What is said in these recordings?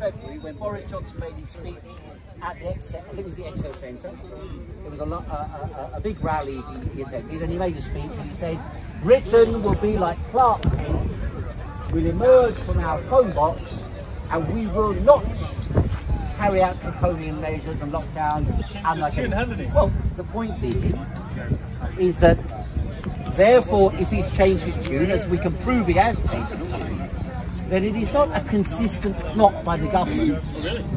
February when Boris Johnson made his speech at the Excel, I think it was the Excel Centre. There was a big rally he attended, and he made a speech and he said, Britain will be like Clark Kent, we'll emerge from our phone box and we will not carry out draconian measures and lockdowns. Well, the point being is that therefore if he's changed his tune, as we can prove he has changed his tune, then it is not a consistent plot by the government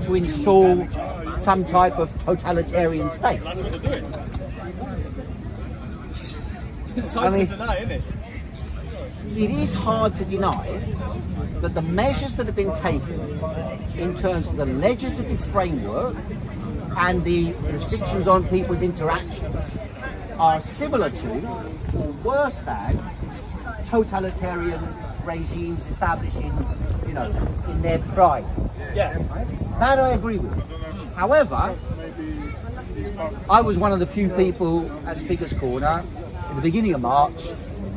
to install some type of totalitarian state. That's what they're doing. It's hard to deny, isn't it? It is hard to deny that the measures that have been taken in terms of the legislative framework and the restrictions on people's interactions are similar to, or worse than, totalitarian regimes establishing, you know, in their pride. Yeah. That I agree with. However, I was one of the few people at Speaker's Corner in the beginning of March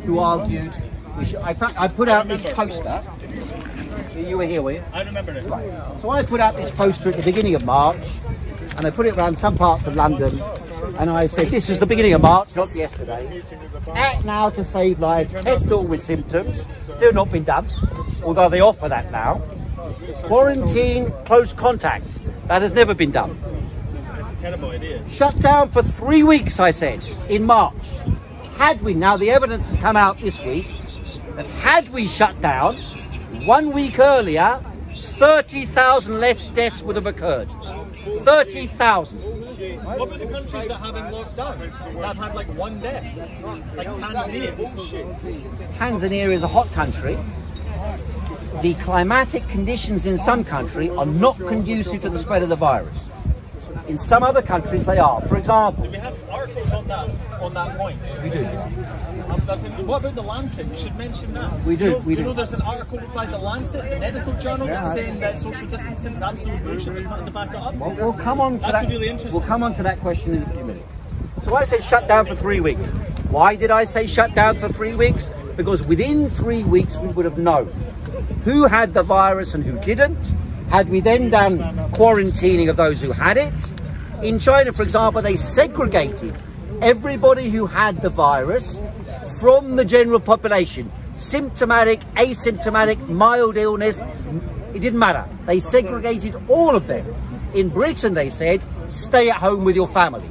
who argued we should, I put out this poster. You were here, were you? I remember it. Right. So I put out this poster at the beginning of March, and I put it around some parts of London, and I said, this is the beginning of March, not yesterday. Act now to save lives, test all with symptoms, still not been done, although they offer that now. Quarantine close contacts, that has never been done. That's a terrible idea. Shut down for 3 weeks, I said, in March. Had we, now the evidence has come out this week, that had we shut down 1 week earlier, 30,000 less deaths would have occurred. 30,000. What about the countries that haven't locked down? That have had like one death? Like Tanzania. Tanzania is a hot country. The climatic conditions in some countries are not conducive to the spread of the virus. In some other countries they are. For example... Do we have articles on that point? We do. What about the Lancet? You should mention that. We do. You know there's an article by the Lancet, the medical journal, that's saying that social distancing is absolute bullshit. There's nothing to back it up. Well, we'll come on to that's that. Really interesting. We'll come on to that question in a few minutes. So I said shut down for 3 weeks. Why did I say shut down for 3 weeks? Because within 3 weeks we would have known who had the virus and who didn't. Had we then done quarantining of those who had it. In China, for example, they segregated everybody who had the virus from the general population. Symptomatic, asymptomatic, mild illness, it didn't matter. They segregated all of them. In Britain, they said, stay at home with your family.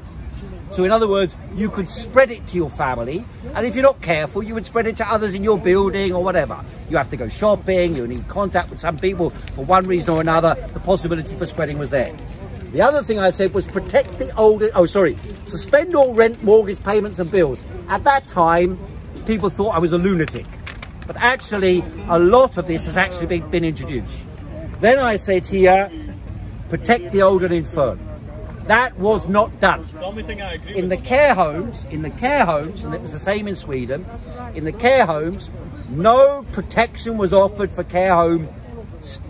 So in other words, you could spread it to your family, and if you're not careful, you would spread it to others in your building or whatever. You have to go shopping, you need contact with some people for one reason or another, the possibility for spreading was there. The other thing I said was protect the older, suspend all rent, mortgage payments and bills. At that time, people thought I was a lunatic. But actually, a lot of this has actually been introduced. Then I said here, protect the old and infirm. That was not done. It's the only thing I agree in with. the care homes, and it was the same in Sweden, in the care homes, no protection was offered for care home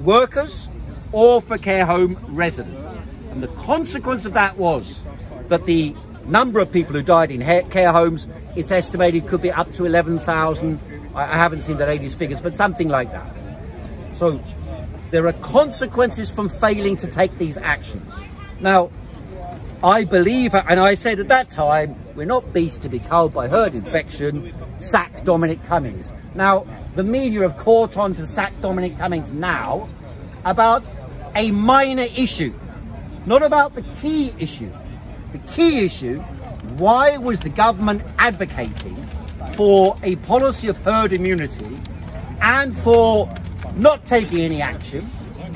workers or for care home residents. And the consequence of that was that the number of people who died in care homes, it's estimated could be up to 11,000. I haven't seen the latest figures, but something like that. So there are consequences from failing to take these actions. Now, I believe, and I said at that time, we're not beasts to be culled by herd infection, sack Dominic Cummings. Now, the media have caught on to sack Dominic Cummings now about a minor issue, not about the key issue. The key issue, why was the government advocating for a policy of herd immunity and for not taking any action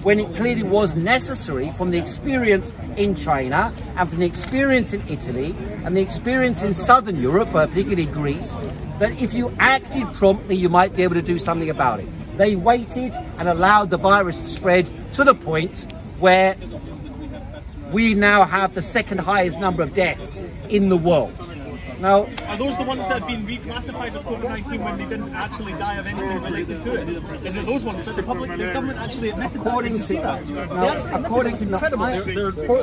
when it clearly was necessary from the experience in China and from the experience in Italy and the experience in Southern Europe, particularly Greece, that if you acted promptly, you might be able to do something about it. They waited and allowed the virus to spread to the point where we now have the second highest number of deaths in the world. Now, are those the ones that have been reclassified as COVID-19 when they didn't actually die of anything related to it? Is it those ones that the government actually admitted that? Did you see that? They actually admitted it's incredible.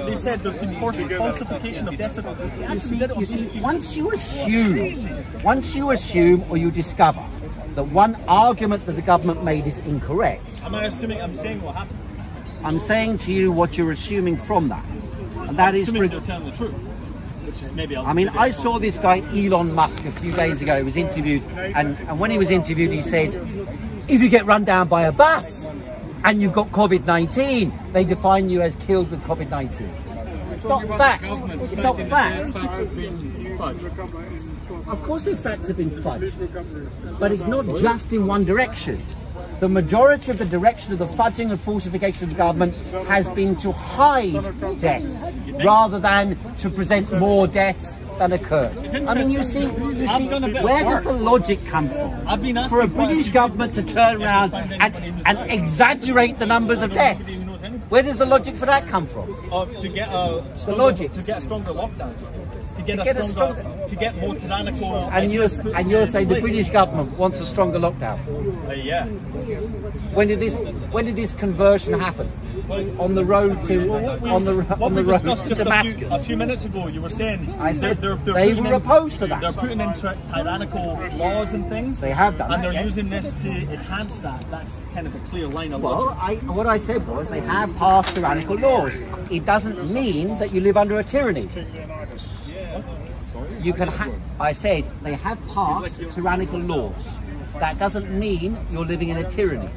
They said there's been forced falsification of death certificates. Once you assume or you discover that one argument that the government made is incorrect. Am I assuming I'm saying what happened? I'm saying to you what you're assuming from that. And that is... Assuming they're telling the truth. Which is maybe I mean, I saw this guy Elon Musk a few days ago. He was interviewed, and when he was interviewed, he said, if you get run down by a bus and you've got COVID-19, they define you as killed with COVID-19. It's not fact. It's not fact. Of course the facts have been fudged, but it's not just in one direction. The majority of the direction of the fudging and falsification of the government has been to hide deaths rather than to present more deaths than occurred. I mean, you see where does the logic come from? For a British government to turn around and exaggerate the numbers of deaths. Where does the logic for that come from? To get a stronger lockdown. To get more tyrannical. And you're saying the British government wants a stronger lockdown. Yeah. When did this conversion happen? On the road to Damascus. A few minutes ago, you were saying I said they were opposed to that. They're putting in tyrannical laws and things. They have done, and they're using this to enhance that. That's kind of a clear line of logic. Well, what I said was they have passed tyrannical laws. It doesn't mean that you live under a tyranny. You can. I said they have passed tyrannical laws. That doesn't mean you're living in a tyranny.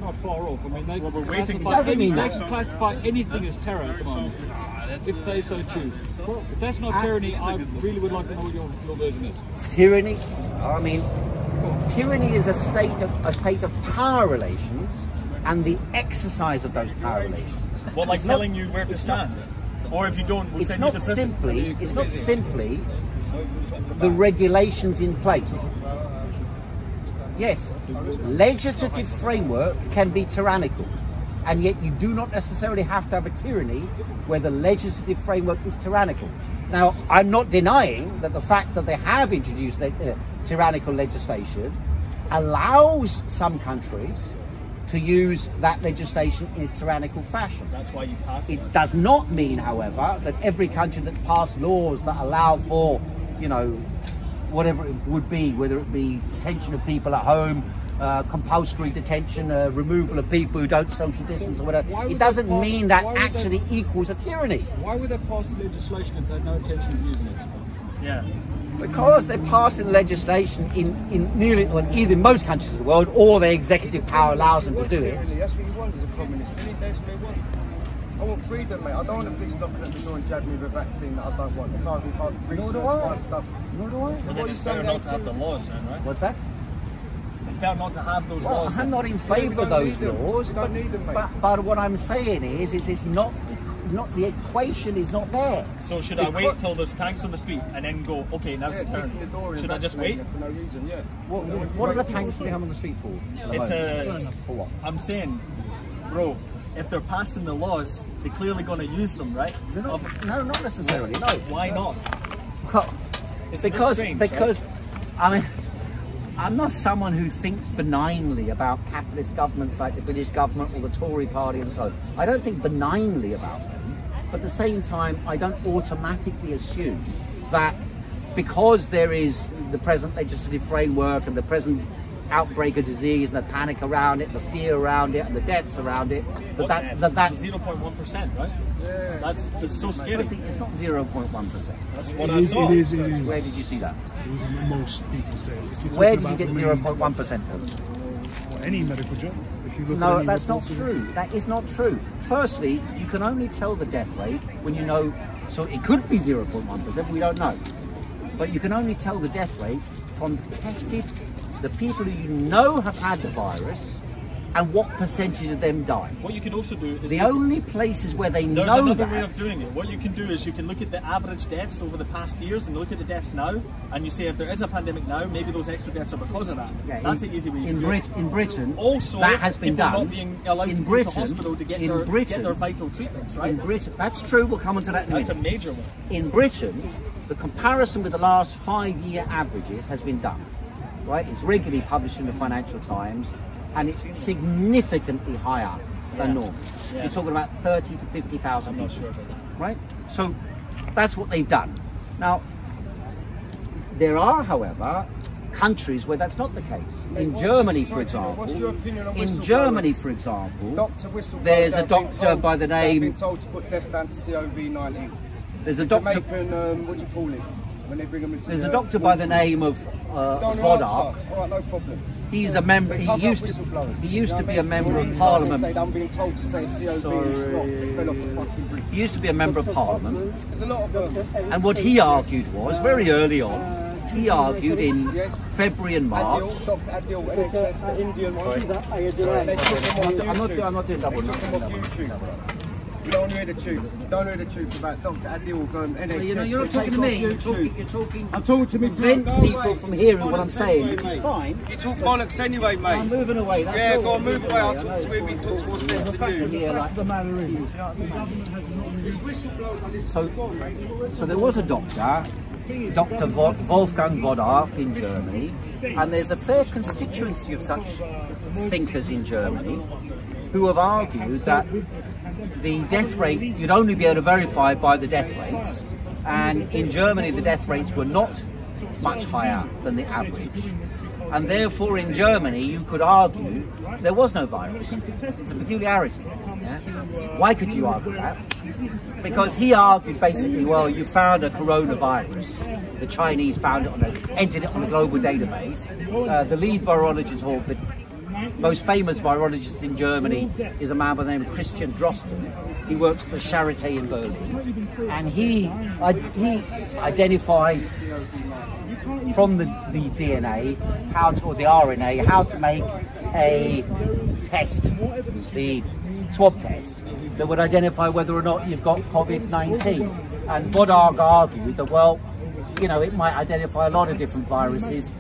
Not far off. I mean, they can classify anything as terror at the moment, if they so choose. If that's not tyranny, I really would like to know what your version is. Tyranny? I mean, tyranny is a state of power relations and the exercise of those power relations. Well, like telling you where to stand, or if you don't, we'll send you to prison. It's not simply the regulations in place. Yes, legislative framework can be tyrannical, and yet you do not necessarily have to have a tyranny where the legislative framework is tyrannical. Now, I'm not denying that the fact that they have introduced tyrannical legislation allows some countries to use that legislation in a tyrannical fashion. That's why you pass it. It does not mean, however, that every country that's passed laws that allow for, you know, whatever it would be, whether it be detention of people at home, compulsory detention, removal of people who don't social distance or whatever, it doesn't mean that actually equals a tyranny. Why would they pass the legislation if they had no intention of using it? Yeah. Because they're passing legislation in nearly, well, either in most countries of the world, or their executive power allows them to do it. That's what you want as a communist. I want freedom, mate. I don't want to police knocking at the door and jab me with a vaccine that I don't want. If I research my stuff. Nor do I. But then it's better not to have the laws, then, right? What's that? It's better not to have those laws. I'm not in favour of those laws, but what I'm saying is it's not the equation is not there. So should I wait till there's tanks on the street and then go, okay, now's the turn? Should I just wait? For no reason, yeah. What are the tanks they have on the street for? For what? I'm saying, bro, if they're passing the laws, they're clearly going to use them, right? No, not necessarily. No. Why not? Well, it's because strange, right? I mean, I'm not someone who thinks benignly about capitalist governments like the British government or the Tory party and so on. I don't think benignly about them. But at the same time, I don't automatically assume that because there is the present legislative framework and the present outbreak of disease and the panic around it, the fear around it and the deaths around it, that's 0.1%, right? Yeah. That's so scary. It's not 0.1%. That's what I saw. It is. Where did you see that? It was most people say. Where did you get 0.1% from? Any medical journal. No, that's not true. That is not true. Firstly, you can only tell the death rate when you know, so it could be 0.1%, we don't know. But you can only tell the death rate from tested, the people who you know have had the virus, and what percentage of them die. What you can also do is the only places where they know there's another way of doing it. What you can do is you can look at the average deaths over the past years and look at the deaths now, and you say if there is a pandemic now, maybe those extra deaths are because of that. Yeah, that's the easy way. In Britain, also that has been done. Not being allowed to go to hospital to get their vital treatments, right? In Britain, that's true. We'll come on to that in a minute. That's a major one. In Britain, the comparison with the last 5-year averages has been done. Right? It's regularly published in the Financial Times. And it's significantly higher than normal. Yeah. You're talking about 30 to 50,000 people. I'm not sure about that. Right? So that's what they've done. Now, there are, however, countries where that's not the case. In Germany, for example, What's your opinion on in whistleblowers? Germany, for example, Doctor whistleblowers there's a have been doctor told- by the they've been name. told to put deaths down to COVID-19. There's a doctor. Jamaican, what do you call it? When they bring them into There's the- a doctor by the name of Don't Vodar. answer. All right, no problem. He's a member. They He cover used up to. whistleblowers. He used You to know be what I a mean? member They of say, Parliament. I'm being told to say COV, stop. They fell off the fucking bridge. He used to be a member of Parliament. There's a lot of them. And what he argued was, very early on, he argued in Yes. February and March. Adil, Dr. Adil, NHS, the Indian one. They took them I'm off not doing double. YouTube. They took them off YouTube. You don't hear the truth. You don't hear the truth about Dr. Adil going NHS. You know, you're not They talking to take me. off You're YouTube. talking. I'm talking to me. Prevent Go people away. from hearing what I'm Bollocks saying, anyway, which is mate. fine. You talk bollocks anyway, mate. I'm moving away. That's Yeah, all. go on, move away. I'll I know talk to him. He talks more sense than you. Yeah, like the matter is. So there was a doctor, Dr. Wolfgang Vodar in Germany, and there's a fair constituency of such thinkers in Germany who have argued that the death rate, you'd only be able to verify by the death rates, and in Germany the death rates were not much higher than the average. And therefore in Germany you could argue there was no virus. It's a peculiarity. Yeah? Why could you argue that? Because he argued basically, well, you found a coronavirus. The Chinese found it entered it on the global database. The lead virologist, or the most famous virologist in Germany, is a man by the name of Christian Drosten. He works at the Charité in Berlin, and he identified from the DNA or the RNA how to make a test, the swab test, that would identify whether or not you've got COVID-19. And Vodar argued that, well, you know, it might identify a lot of different viruses.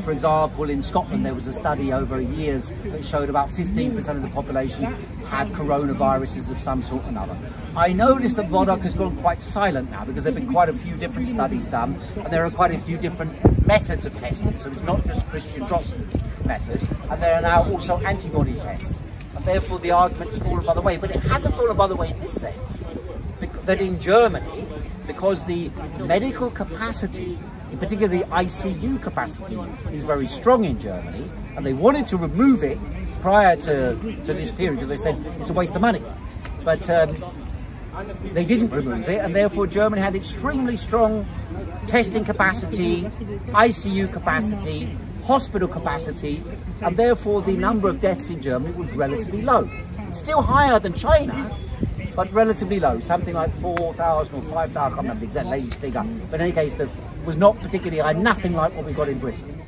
For example, in Scotland there was a study over years that showed about 15% of the population had coronaviruses of some sort or another. I noticed that Vodar has gone quite silent now because there have been quite a few different studies done, and there are quite a few different methods of testing. So it's not just Christian Drosten's method, and there are now also antibody tests. And therefore the argument's fallen by the way, but it hasn't fallen by the way in this sense, that in Germany, because the medical capacity, in particular the ICU capacity, is very strong in Germany, and they wanted to remove it prior to this period because they said it's a waste of money. But they didn't remove it, and therefore Germany had extremely strong testing capacity, ICU capacity, hospital capacity, and therefore the number of deaths in Germany was relatively low. It's still higher than China, but relatively low, something like 4,000 or 5,000, I can't remember the exact latest figure, but in any case, that was not particularly high, nothing like what we got in Britain.